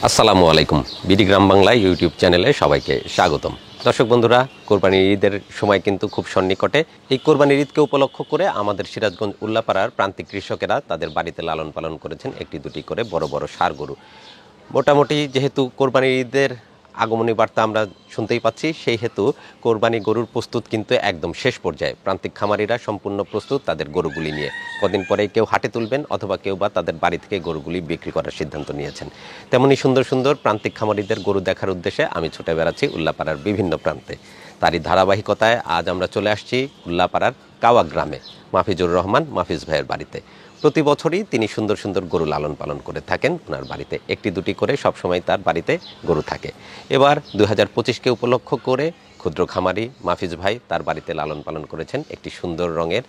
আসসালামু আলাইকুম। বিডি গ্রাম বাংলা ইউটিউব চ্যানেলে সবাইকে স্বাগতম। দর্শক বন্ধুরা, কোরবানির ঈদের সময় কিন্তু খুব সন্নিকটে। এই কোরবানির ঈদকে উপলক্ষ করে আমাদের সিরাজগঞ্জ উল্লাপাড়ার প্রান্তিক কৃষকেরা তাদের বাড়িতে লালন পালন করেছেন একটি দুটি করে বড় বড় ষাঁড় গরু। মোটামুটি যেহেতু কোরবানির ঈদের আগমনী বার্তা আমরা শুনতেই পাচ্ছি, সেই হেতু কোরবানি গরুর প্রস্তুত কিন্তু একদম শেষ পর্যায়ে। প্রান্তিক খামারিরা সম্পূর্ণ প্রস্তুত তাদের গরুগুলি নিয়ে। কদিন পরে কেউ হাটে তুলবেন অথবা কেউ বা তাদের বাড়ি থেকে গরুগুলি বিক্রি করার সিদ্ধান্ত নিয়েছেন। তেমনি সুন্দর সুন্দর প্রান্তিক খামারিদের গরু দেখার উদ্দেশ্যে আমি ছুটে বেড়াচ্ছি উল্লাপাড়ার বিভিন্ন প্রান্তে। তারই ধারাবাহিকতায় আজ আমরা চলে আসছি উল্লাপাড়ার কাওয়া গ্রামে মাফিজুর রহমান মাফিজ ভাইয়ের বাড়িতে। প্রতি বছরই তিনি সুন্দর সুন্দর গরু লালন পালন করে থাকেন ওনার বাড়িতে। একটি দুটি করে সবসময় তার বাড়িতে গরু থাকে। এবার 2025কে উপলক্ষ করে ক্ষুদ্র খামারি মাফিজ ভাই তার বাড়িতে লালন পালন করেছেন একটি সুন্দর রঙের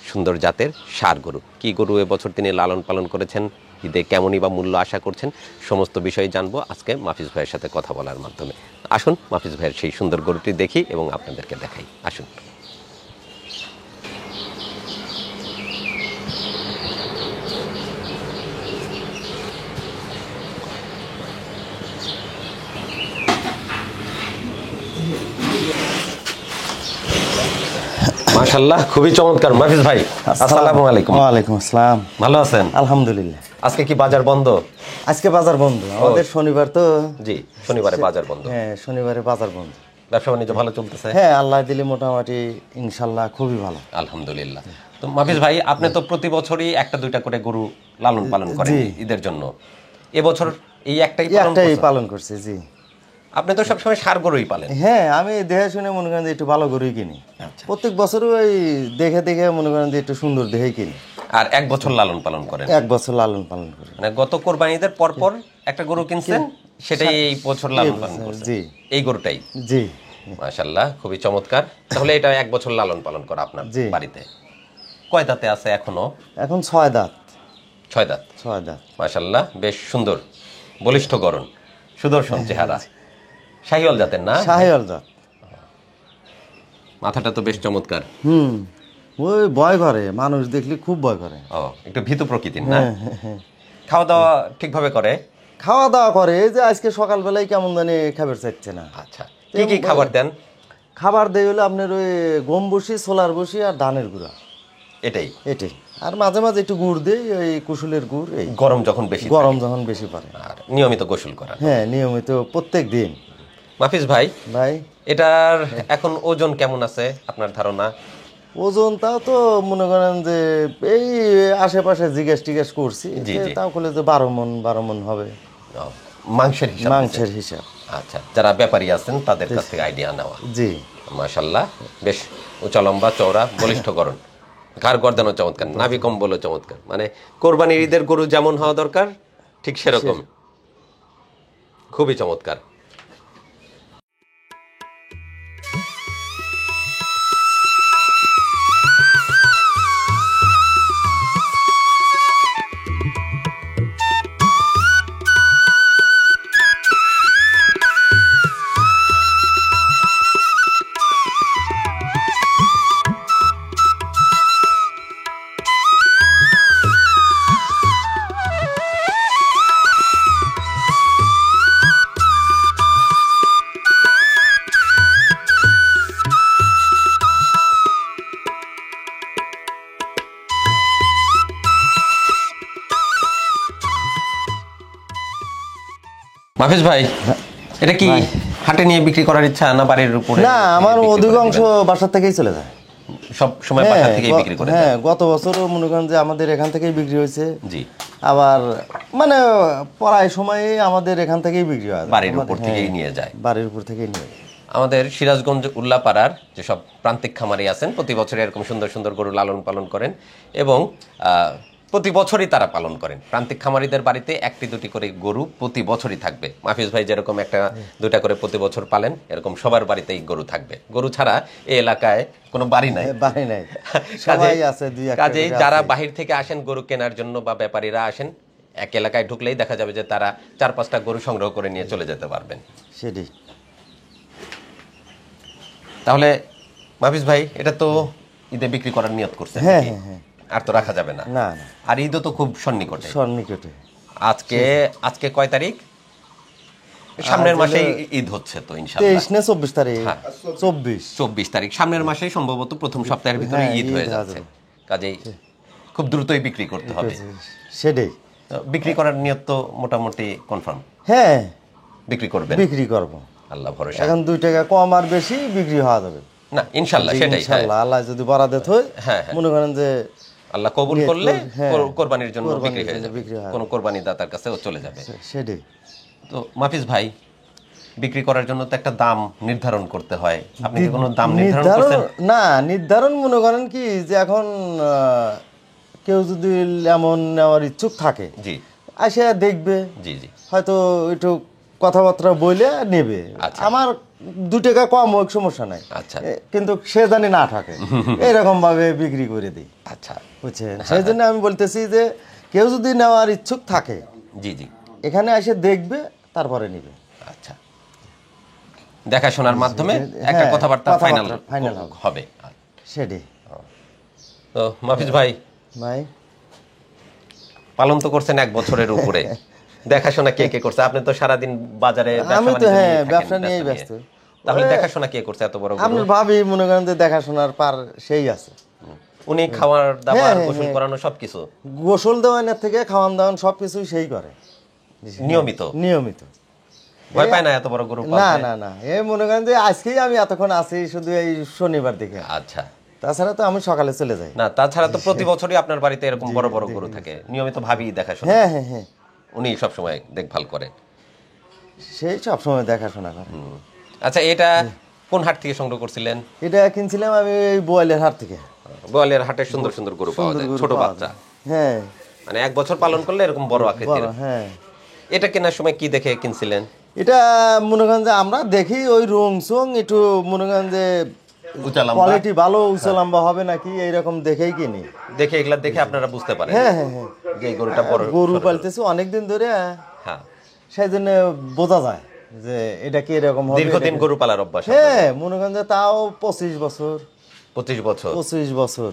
সুন্দর জাতের ষাঁড় গরু। কী গরু এবছর তিনি লালন পালন করেছেন, ঈদে কেমনই বা মূল্য আশা করছেন, সমস্ত বিষয় জানবো আজকে মাফিজ ভাইয়ের সাথে কথা বলার মাধ্যমে। আসুন মাফিজ ভাইয়ের সেই সুন্দর গরুটি দেখি এবং আপনাদেরকে দেখাই। আসুন। মাশাআল্লাহ, খুবই চমৎকার। মাফিজ ভাই, আসসালামু আলাইকুম। ওয়ালাইকুম আসসালাম। ভালো আছেন? আলহামদুলিল্লাহ। আজকে কি বাজার বন্ধ? আজকে বাজার বন্ধ, আমাদের শনিবার তো। জি, শনিবারে বাজার বন্ধ। হ্যাঁ, শনিবারে বাজার বন্ধ। ব্যবসা বাণিজ্য ভালো চলতেছে? হ্যাঁ, আল্লাহ দিলে মোটামুটি ইনশাল্লাহ খুবই ভালো। আলহামদুলিল্লাহ। তো মাফিজ ভাই, আপনি তো প্রতি বছরই একটা দুইটা করে গরু লালন পালন করেন ঈদের জন্য। এবছর এই একটাই পালন করছে। জি, আপনি তো সবসময় ষাঁড় গরুই পালেন। হ্যাঁ, আমি দেখে শুনে মনে করেন যে একটু ভালো গরুই কিনি। প্রত্যেক বছরই ওই দেখে দেখে মনে করেন যে একটু সুন্দর দেখেই কিনি। আর এক বছর লালন পালন করেন? এক বছর লালন পালন করি। মানে গত কোরবানিদের পর পর একটা গরু কিনছেন, সেটাই এই বছর লালন পালন করছেন? জি, এই গরুটাই। জি, মাশাআল্লাহ, খুবই চমৎকার। তাহলে এটা এক বছর লালন পালন করা আপনার বাড়িতে। কয় দাঁতে আছে এখনো? এখন 6 দাঁত। 6 দাঁত। 6 দাঁত। মাশাআল্লাহ, বেশ সুন্দর বলিষ্ঠ গড়ন, সুদর্শন চেহারা। শাহিওয়াল জাতের না? শাহিওয়াল জাত। মাথাটা তো বেশ চমৎকার। ওই ভয় করে, মানুষ দেখলে খুব ভয় করে। ও, একটু ভীতু প্রকৃতির না? খাওয়া দাওয়া ঠিকভাবে করে? খাওয়া দাওয়া করে। এই যে আজকে সকালবেলায় কেমন জানি খাবার চাইছে না। আচ্ছা, কি কি খাবার দেন? খাবার দেয় হলো আপনার ওই গম বসি, ছোলার বসি আর ধানের গুঁড়া। এটাই? এটাই। আর মাঝে মাঝে একটু গুড় দেই, ওই কুসুলের গুড়। এই গরম যখন বেশি পারে। আর নিয়মিত গোসল করা? হ্যাঁ, নিয়মিত প্রত্যেক দিন। মাফিজ ভাই, ভাই এটার এখন ওজন কেমন আছে আপনার ধারণা? ওজন তাও তো মনে করেন যে এই আশেপাশে জিজ্ঞেস করছি, তাও বলে যে 12 মণ হবে। মাংসের হিসাব। আচ্ছা, যারা ব্যাপারী আছেন তাদের কাছ থেকে আইডিয়া নেওয়া। জি, মাশাআল্লাহ, বেশ উঁচা লম্বা চওড়া বলিষ্ঠ গড়ন, ঘাড় গর্দানো চমৎকার, নাভি কম্বলও চমৎকার। মানে কোরবানির ঈদের গরু যেমন হওয়া দরকার ঠিক সেরকম, খুবই চমৎকার। মাফিজ ভাই, এটা কি হাটে নিয়ে বিক্রি করার ইচ্ছা না বাড়ির উপরে? না, আমার অধিকাংশ বাসা থেকেই চলে যায়। সব সময় বাসা থেকেই বিক্রি করে? হ্যাঁ, গত বছরও মনে করেন যে আমাদের এখান থেকেই বিক্রি হয়েছে। জি। আবার মানে প্রায় সময়ে আমাদের এখান থেকেই বিক্রি হয়, বাড়ির উপর থেকেই নিয়ে যায়। বাড়ির উপর থেকেই নিয়ে যায়। আমাদের সিরাজগঞ্জ উল্লাপাড়ার যেসব প্রান্তিক খামারি আছেন প্রতি বছর এরকম সুন্দর সুন্দর গরু লালন পালন করেন এবং প্রতি বছরই তারা পালন করেন। প্রান্তিক খামারিদের বাড়িতে একটি দুটি করে গরু প্রতি বছরই থাকবে। মাফিজ ভাই যেরকম একটা দুটা করে প্রতি বছর পালেন, এরকম সবার বাড়িতেই গরু থাকবে। গরু ছাড়া এই এলাকায় কোনো বাড়ি নাই। কাজেই যারা বাহির থেকে আসেন গরু কেনার জন্য বা ব্যাপারীরা আসেন, এক এলাকায় ঢুকলেই দেখা যাবে যে তারা 4-5টা গরু সংগ্রহ করে নিয়ে চলে যেতে পারবেন। সেটাই। তাহলে মাফিজ ভাই, এটা তো ঈদে বিক্রি করার নিয়ত করছেন? হ্যাঁ হ্যাঁ হ্যাঁ। আর তো রাখা যাবে না। না। আর ঈদও তো খুব সন্নিকটে। সন্নিকটে। আজকে কয় তারিখ? সামনের মাসেই ঈদ হচ্ছে তো ইনশাআল্লাহ। 23 না 24 তারিখ? 24 তারিখ সামনের মাসে সম্ভবত প্রথম সপ্তাহের ভিতরে ঈদ হয়ে যাচ্ছে, কাজেই খুব দ্রুতই বিক্রি করতে হবে। সেটাই, বিক্রি করার নিয়ত তো মোটামুটি কনফার্ম? হ্যাঁ, বিক্রি করবেন? বিক্রি করব, আল্লাহ ভরসা। এখন 2 টাকা কম আর বেশি বিক্রি হওয়া যাবে না ইনশাআল্লাহ, সেটাই ইনশাআল্লাহ। আল্লাহ যদি বরাদ্দ হয়, মনে করেন যে আল্লাহ কবুল করলে কোরবানির জন্য বিক্রি হয়ে যাবে, কোন কোরবানি দাতার কাছেও চলে যাবে। সেটাই। তো মাহফিজ ভাই, বিক্রি করার জন্য তো একটা দাম নির্ধারণ করতে হয়, আপনি কি কোনো দাম নির্ধারণ করছেন? না, নির্ধারণ মনে করেন কি যে এখন কেউ যদি এমন নেওয়ার ইচ্ছুক থাকে, জি আসে দেখবে, জি জি, হয়তো একটু কথাবার্তা বলে নেবে। আমার 2 টাকা কম হোক সমস্যা নাই, আচ্ছা, কিন্তু সে জানি না থাকে, এরকম ভাবে বিক্রি করে দিই। আচ্ছা, বুঝছেন? সেই জন্য আমি বলতেছি যে কেউ যদি নেওয়ার ইচ্ছুক থাকে, জি জি, এখানে এসে দেখবে, তারপরে নিবে। আচ্ছা, দেখাশোনার মাধ্যমে একটা কথাবার্তা ফাইনাল হবে। সেটাই। তো মাহফিজ ভাই, পালন তো করছেন 1 বছরের উপরে, দেখাশোনা কে কে করছে? আপনি তো সারাদিন বাজারে ব্যবসা নিয়েই ব্যস্ত, তাহলে দেখাশোনা কে করছে এত বড়? আপনার ভাবি মনে করেন যে দেখাশোনার পার সেই আছে, উনি খাওয়ার দাওয়ার, গোসল করানো সবকিছু, গোসল দেওয়ানোর থেকে খাওয়ান দাওয়ান সবকিছু সেই করে নিয়মিত। ভয় পায় না এত বড় গরু? না না না, এই মনে করেন যে আজকেই আমি এতক্ষণ আছি শুধু এই শনিবার দিকে, আচ্ছা, তাছাড়া তো আমি সকালে চলে যাই। না, তাছাড়া তো প্রতি বছরই আপনার বাড়িতে এরকম বড় বড় গরু থাকে, নিয়মিত ভাবি দেখাশোনা? হ্যাঁ হ্যাঁ হ্যাঁ, উনি সবসময় দেখভাল করেন, সেই সবসময় দেখাশোনা করেন। আচ্ছা, এটা কোন হাট থেকে সংগ্রহ করছিলেন? এটা কিনছিলাম আমি এই বোয়ালের হাট থেকে। বোয়ালের হাটে সুন্দর সুন্দর গরু পাওয়া যায়, ছোট বাচ্চা। হ্যাঁ, মানে 1 বছর পালন করলে এরকম বড় আকৃতির। হ্যাঁ। এটা কেনার সময় কি দেখে কিনছিলেন? এটা মনে করেন যে আমরা দেখি ওই রং সং একটু মনে করেন যে কোয়ালিটি ভালো, উঁচা লম্বা হবে নাকি এইরকম দেখেই কিনি। দেখে এগুলা দেখে আপনারা বুঝতে পারেন? হ্যাঁ হ্যাঁ হ্যাঁ, যে গরুটা বড়। গরু পালতেছি অনেকদিন ধরে, হ্যাঁ, সেই জন্য বোঝা যায় যে এটা কি এরকম হবে। দীর্ঘদিন গরু পালার অভ্যাস? হ্যাঁ, মনে করেন যে তাও 25 বছর। 25 বছর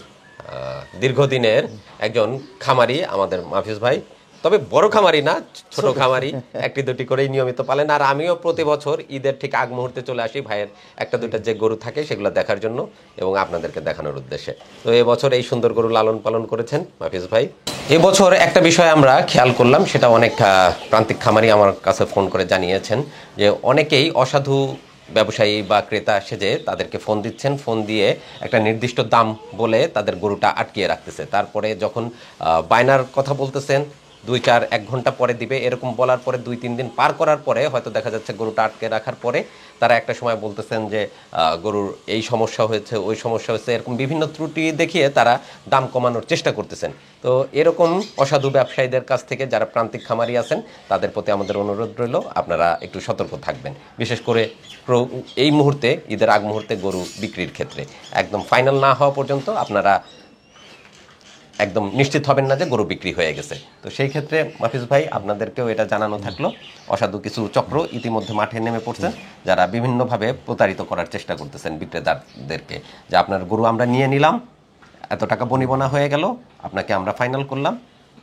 দীর্ঘদিনের একজন খামারি আমাদের মাহফিজ ভাই, তবে বড় খামারি না, ছোট খামারি, 1-2টি করেই নিয়মিত পালেন। আর আমিও প্রতি বছর ঈদের ঠিক আগ মুহূর্তে চলে আসি ভাইয়ের 1-2টা যে গরু থাকে সেগুলো দেখার জন্য এবং আপনাদেরকে দেখানোর উদ্দেশ্যে। তো এবছর এই সুন্দর গরু লালন পালন করেছেন মাহফিজ ভাই। এবছর একটা বিষয় আমরা খেয়াল করলাম, সেটা অনেক প্রান্তিক খামারি আমার কাছে ফোন করে জানিয়েছেন যে অনেকেই অসাধু ব্যবসায়ী বা ক্রেতা সেজে তাদেরকে ফোন দিচ্ছেন, ফোন দিয়ে একটা নির্দিষ্ট দাম বলে তাদের গরুটা আটকিয়ে রাখতেছে। তারপরে যখন বায়নার কথা বলতেছেন 2-4-1 ঘন্টা পরে দিবে, এরকম বলার পরে 2-3 দিন পার করার পরে হয়তো দেখা যাচ্ছে গরুটা আটকে রাখার পরে তারা একটা সময় বলতেছেন যে গরুর এই সমস্যা হয়েছে, ওই সমস্যা হয়েছে, এরকম বিভিন্ন ত্রুটি দেখিয়ে তারা দাম কমানোর চেষ্টা করতেছেন। তো এরকম অসাধু ব্যবসায়ীদের কাছ থেকে যারা প্রান্তিক খামারি আছেন তাদের প্রতি আমাদের অনুরোধ রইল, আপনারা একটু সতর্ক থাকবেন, বিশেষ করে এই মুহূর্তে, ঈদের আগ মুহূর্তে গরু বিক্রির ক্ষেত্রে একদম ফাইনাল না হওয়া পর্যন্ত আপনারা একদম নিশ্চিত হবেন না যে গরু বিক্রি হয়ে গেছে। তো সেই ক্ষেত্রে মাহফিজ ভাই, আপনাদেরকেও এটা জানানো থাকলো, অসাধু কিছু চক্র ইতিমধ্যে মাঠে নেমে পড়ছেন, যারা বিভিন্নভাবে প্রতারিত করার চেষ্টা করতেছেন বিক্রেতাদেরকে, যে আপনার গরু আমরা নিয়ে নিলাম, এত টাকা বনিবনা হয়ে গেল, আপনাকে আমরা ফাইনাল করলাম,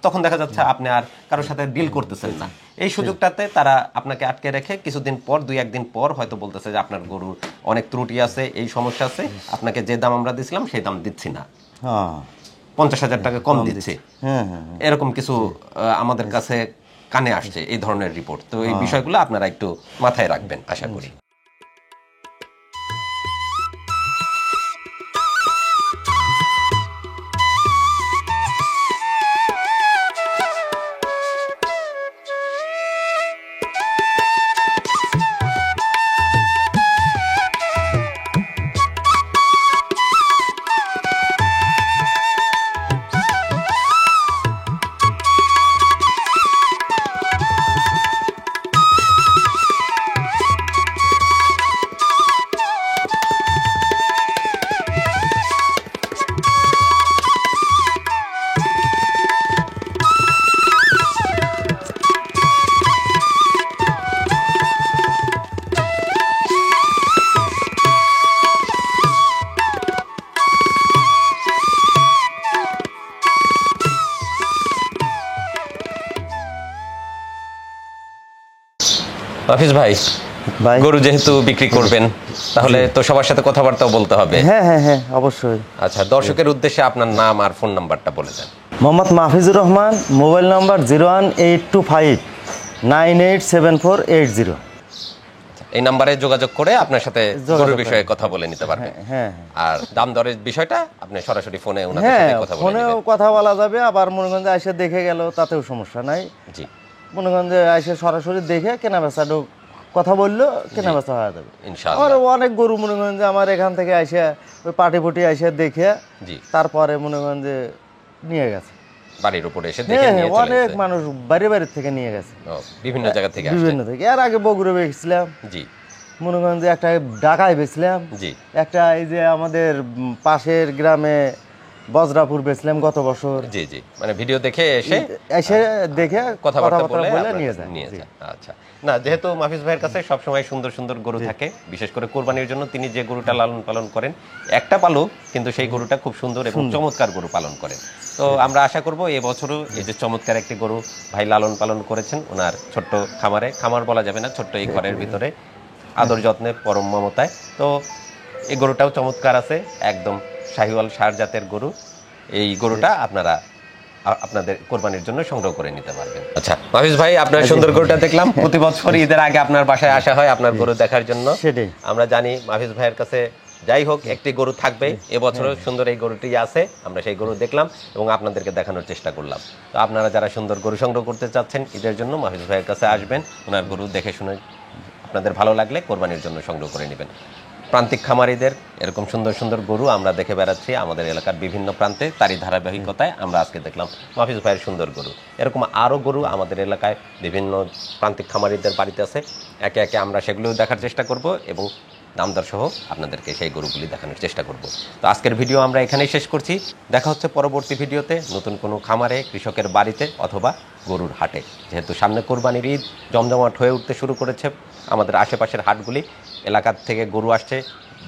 তখন দেখা যাচ্ছে আপনি আর কারোর সাথে ডিল করতেছেন না। এই সুযোগটাতে তারা আপনাকে আটকে রেখে কিছুদিন পর, 2-1 দিন পর হয়তো বলতেছে যে আপনার গরুর অনেক ত্রুটি আছে, এই সমস্যা আছে, আপনাকে যে দাম আমরা দিছিলাম সেই দাম দিচ্ছি না, 50,000 টাকা কম দিচ্ছে, এরকম কিছু আমাদের কাছে কানে আসছে, এই ধরনের রিপোর্ট। তো এই বিষয়গুলো আপনারা একটু মাথায় রাখবেন আশা করি। হাফিজ ভাই, ভাই গরু যেহেতু বিক্রি করবেন তাহলে তো সবার সাথে কথাবার্তাও বলতে হবে। হ্যাঁ হ্যাঁ হ্যাঁ অবশ্যই। আচ্ছা, দর্শকের উদ্দেশ্যে আপনার নাম আর ফোন নাম্বারটা বলে দেন। Mohammad Mahfizur Rahman, mobile number 01825987480। এই নাম্বারে যোগাযোগ করে আপনার সাথে গরুর বিষয়ে কথা বলে নিতে পারবেন। হ্যাঁ আর দাম দরের বিষয়টা আপনি সরাসরি ফোনে ওনাদের হ্যাঁ, সাথে কথা বলে ফোনেও নেবেন। কথা বলা যাবে, আবার মনোগঞ্জে এসে দেখে গেল তাতেও সমস্যা নাই। জি, মনোগঞ্জে এসে সরাসরি দেখে কেনা বেচাটা কথা বললো, কেনা বেচা হয়ে যাবে। আমার ইনশাআল্লাহ। অনেক গরু মনোগঞ্জে আমার এখান থেকে এসে ওই পাটি ফুটি এসে দেখে জি, তারপরে মনোগঞ্জে নিয়ে গেছে। বাড়ির উপরে এসে দেখে হ্যাঁ নিয়ে হ্যাঁ, চলে অনেক গেছে। মানুষ বাড়ি বাড়ি থেকে নিয়ে গেছে, ও, বিভিন্ন জায়গা থেকে আসে। বিভিন্ন থেকে। এর আগে বগুড়ে বেচছিলাম, জি মনোগঞ্জে একটা ঢাকায় বেচলাম, জি, একটা এই যে আমাদের পাশের গ্রামে বজরাপুর বেচলাম গত বছর। জি জি, মানে ভিডিও দেখে এসে এসে দেখে কথাবার্তা বলে বলে আপনার নিয়ে কাছে যায়। নিয়ে জি। যায়। আচ্ছা, না যেহেতু মাহফিজ ভাইয়ের কাছে সবসময় সুন্দর সুন্দর গরু থাকে, বিশেষ করে কোরবানির জন্য তিনি যে গরুটা লালন পালন করেন, একটা পালক কিন্তু সেই গরুটা খুব সুন্দর এবং চমৎকার গরু পালন করেন। তো আমরা আশা করব এবছরও এই যে চমৎকার একটি গরু ভাই লালন পালন করেছেন ওনার ছোট্ট খামারে, খামার বলা যাবে না, ছোট্ট এই ঘরের ভিতরে আদর যত্নে পরম মমতায়, তো এই গরুটাও চমৎকার আছে, একদম শাহিওয়াল সার জাতের গরু। এই গরুটা আপনারা আপনাদের কোরবানির জন্য সংগ্রহ করে নিতে পারবেন। আচ্ছা মাহফিজ ভাই, আপনার সুন্দর গরুটা দেখলাম। প্রতি বছর ঈদের আগে আপনার বাসায় আসা হয় আপনার গরু দেখার জন্য। সেটাই। আমরা জানি মাহফিজ ভাইয়ের কাছে যাই হোক একটি গরু থাকবে, এবছরও সুন্দর এই গরুটি আছে, আমরা সেই গরু দেখলাম এবং আপনাদেরকে দেখানোর চেষ্টা করলাম। তো আপনারা যারা সুন্দর গরু সংগ্রহ করতে চাচ্ছেন ঈদের জন্য মাহফিজ ভাইয়ের কাছে আসবেন, ওনার গরু দেখে শুনে আপনাদের ভালো লাগলে কোরবানির জন্য সংগ্রহ করে নেবেন। প্রান্তিক খামারিদের এরকম সুন্দর সুন্দর গরু আমরা দেখে বেড়াচ্ছি আমাদের এলাকার বিভিন্ন প্রান্তে, তারই ধারাবাহিকতায় আমরা আজকে দেখলাম মাহফিজ ভাইয়ের সুন্দর গরু। এরকম আরও গরু আমাদের এলাকায় বিভিন্ন প্রান্তিক খামারিদের বাড়িতে আছে, একে একে আমরা সেগুলোও দেখার চেষ্টা করব এবং দামদর সহ আপনাদেরকে সেই গরুগুলি দেখানোর চেষ্টা করব। তো আজকের ভিডিও আমরা এখানেই শেষ করছি, দেখা হচ্ছে পরবর্তী ভিডিওতে নতুন কোনো খামারে, কৃষকের বাড়িতে অথবা গরুর হাটে। যেহেতু সামনে কোরবানির ঈদ জমজমাট হয়ে উঠতে শুরু করেছে আমাদের আশেপাশের হাটগুলি, এলাকার থেকে গরু আসছে,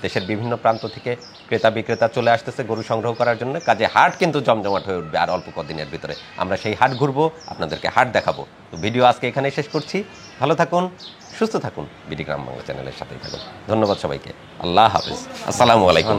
দেশের বিভিন্ন প্রান্ত থেকে ক্রেতা বিক্রেতা চলে আসতেছে গরু সংগ্রহ করার জন্য, কাজে হাট কিন্তু জমজমাট হয়ে উঠবে আর অল্প কদিনের ভিতরে। আমরা সেই হাট ঘুরবো, আপনাদেরকে হাট দেখাবো। তো ভিডিও আজকে এখানে শেষ করছি, ভালো থাকুন, সুস্থ থাকুন, বিডি গ্রাম বাংলা চ্যানেলের সাথেই থাকুন। ধন্যবাদ সবাইকে, আল্লাহ হাফিজ, আসসালামু আলাইকুম।